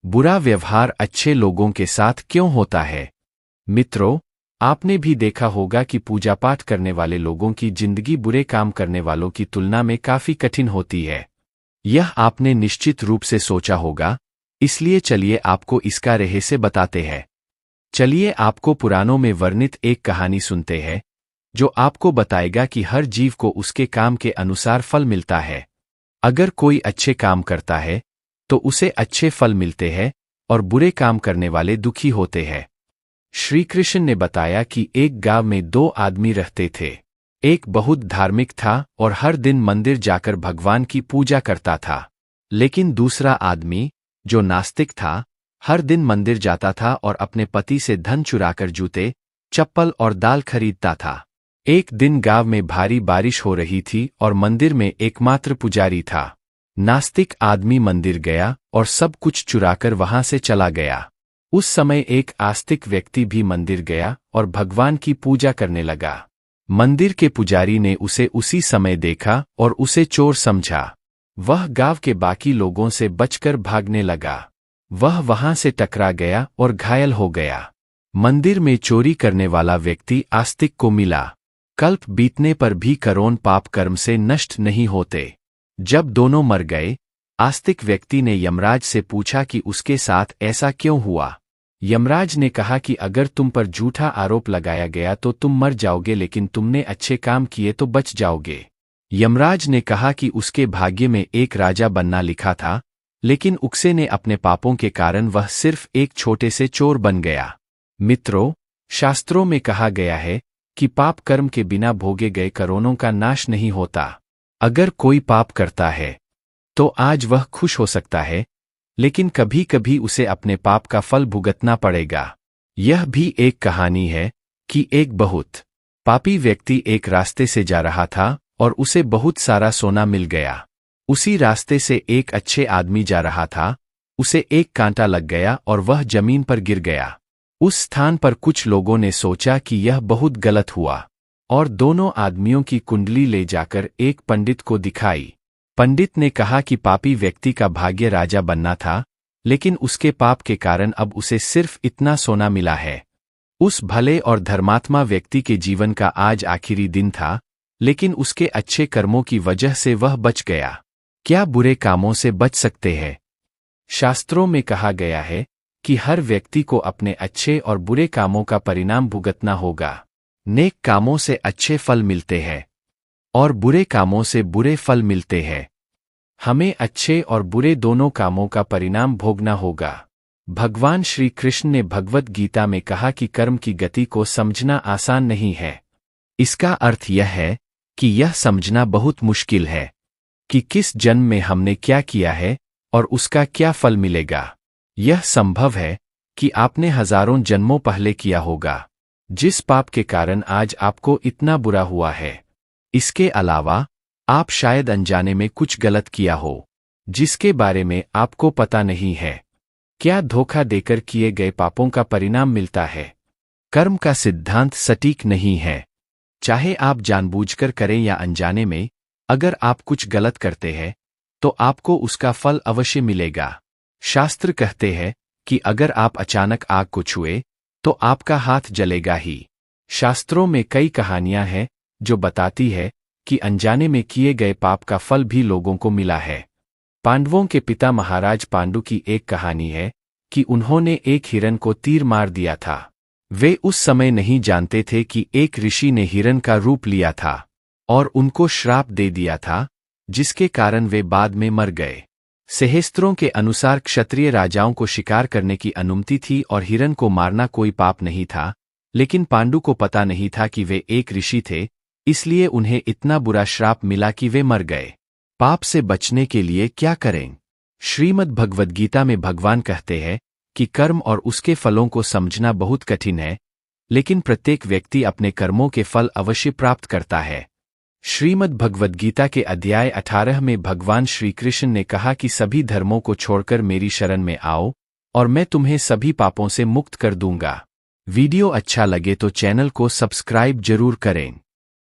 बुरा व्यवहार अच्छे लोगों के साथ क्यों होता है? मित्रों, आपने भी देखा होगा कि पूजा पाठ करने वाले लोगों की जिंदगी बुरे काम करने वालों की तुलना में काफी कठिन होती है। यह आपने निश्चित रूप से सोचा होगा, इसलिए चलिए आपको इसका रहस्य बताते हैं। चलिए आपको पुराणों में वर्णित एक कहानी सुनते हैं, जो आपको बताएगा कि हर जीव को उसके काम के अनुसार फल मिलता है। अगर कोई अच्छे काम करता है, तो उसे अच्छे फल मिलते हैं, और बुरे काम करने वाले दुखी होते हैं। श्री कृष्ण ने बताया कि एक गांव में 2 आदमी रहते थे। एक बहुत धार्मिक था और हर दिन मंदिर जाकर भगवान की पूजा करता था। लेकिन दूसरा आदमी, जो नास्तिक था, हर दिन मंदिर जाता था और अपने पति से धन चुराकर जूते, चप्पल और दाल खरीदता था। एक दिन गांव में भारी बारिश हो रही थी और मंदिर में एकमात्र पुजारी था। नास्तिक आदमी मंदिर गया और सब कुछ चुराकर वहां से चला गया। उस समय एक आस्तिक व्यक्ति भी मंदिर गया और भगवान की पूजा करने लगा। मंदिर के पुजारी ने उसे उसी समय देखा और उसे चोर समझा। वह गांव के बाकी लोगों से बचकर भागने लगा। वह वहां से टकरा गया और घायल हो गया। मंदिर में चोरी करने वाला व्यक्ति आस्तिक को मिला। कल्प बीतने पर भी करोड़ पाप कर्म से नष्ट नहीं होते। जब दोनों मर गए, आस्तिक व्यक्ति ने यमराज से पूछा कि उसके साथ ऐसा क्यों हुआ। यमराज ने कहा कि अगर तुम पर झूठा आरोप लगाया गया तो तुम मर जाओगे, लेकिन तुमने अच्छे काम किए तो बच जाओगे। यमराज ने कहा कि उसके भाग्य में एक राजा बनना लिखा था, लेकिन उकसे ने अपने पापों के कारण वह सिर्फ एक छोटे से चोर बन गया। मित्रों, शास्त्रों में कहा गया है कि पाप कर्म के बिना भोगे गए करोड़ों का नाश नहीं होता। अगर कोई पाप करता है, तो आज वह खुश हो सकता है, लेकिन कभी कभी उसे अपने पाप का फल भुगतना पड़ेगा। यह भी एक कहानी है कि एक बहुत पापी व्यक्ति एक रास्ते से जा रहा था और उसे बहुत सारा सोना मिल गया। उसी रास्ते से एक अच्छे आदमी जा रहा था, उसे एक कांटा लग गया और वह जमीन पर गिर गया। उस स्थान पर कुछ लोगों ने सोचा कि यह बहुत गलत हुआ, और दोनों आदमियों की कुंडली ले जाकर एक पंडित को दिखाई। पंडित ने कहा कि पापी व्यक्ति का भाग्य राजा बनना था, लेकिन उसके पाप के कारण अब उसे सिर्फ इतना सोना मिला है। उस भले और धर्मात्मा व्यक्ति के जीवन का आज आखिरी दिन था, लेकिन उसके अच्छे कर्मों की वजह से वह बच गया। क्या बुरे कामों से बच सकते हैं? शास्त्रों में कहा गया है कि हर व्यक्ति को अपने अच्छे और बुरे कामों का परिणाम भुगतना होगा। नेक कामों से अच्छे फल मिलते हैं और बुरे कामों से बुरे फल मिलते हैं। हमें अच्छे और बुरे दोनों कामों का परिणाम भोगना होगा। भगवान श्री कृष्ण ने भगवत गीता में कहा कि कर्म की गति को समझना आसान नहीं है। इसका अर्थ यह है कि यह समझना बहुत मुश्किल है कि किस जन्म में हमने क्या किया है और उसका क्या फल मिलेगा। यह संभव है कि आपने हजारों जन्मों पहले किया होगा, जिस पाप के कारण आज आपको इतना बुरा हुआ है। इसके अलावा आप शायद अनजाने में कुछ गलत किया हो, जिसके बारे में आपको पता नहीं है। क्या धोखा देकर किए गए पापों का परिणाम मिलता है? कर्म का सिद्धांत सटीक नहीं है। चाहे आप जानबूझकर करें या अनजाने में, अगर आप कुछ गलत करते हैं, तो आपको उसका फल अवश्य मिलेगा। शास्त्र कहते हैं कि अगर आप अचानक आग को छुए, तो आपका हाथ जलेगा ही। शास्त्रों में कई कहानियां हैं जो बताती है कि अनजाने में किए गए पाप का फल भी लोगों को मिला है। पांडवों के पिता महाराज पांडु की एक कहानी है कि उन्होंने एक हिरन को तीर मार दिया था। वे उस समय नहीं जानते थे कि एक ऋषि ने हिरन का रूप लिया था और उनको श्राप दे दिया था, जिसके कारण वे बाद में मर गए। सहस्त्रों के अनुसार क्षत्रिय राजाओं को शिकार करने की अनुमति थी और हिरन को मारना कोई पाप नहीं था, लेकिन पांडु को पता नहीं था कि वे एक ऋषि थे, इसलिए उन्हें इतना बुरा श्राप मिला कि वे मर गए। पाप से बचने के लिए क्या करें? श्रीमद् भगवद गीता में भगवान कहते हैं कि कर्म और उसके फलों को समझना बहुत कठिन है, लेकिन प्रत्येक व्यक्ति अपने कर्मों के फल अवश्य प्राप्त करता है। श्रीमद् भगवद गीता के अध्याय 18 में भगवान श्री कृष्ण ने कहा कि सभी धर्मों को छोड़कर मेरी शरण में आओ और मैं तुम्हें सभी पापों से मुक्त कर दूंगा। वीडियो अच्छा लगे तो चैनल को सब्सक्राइब जरूर करें।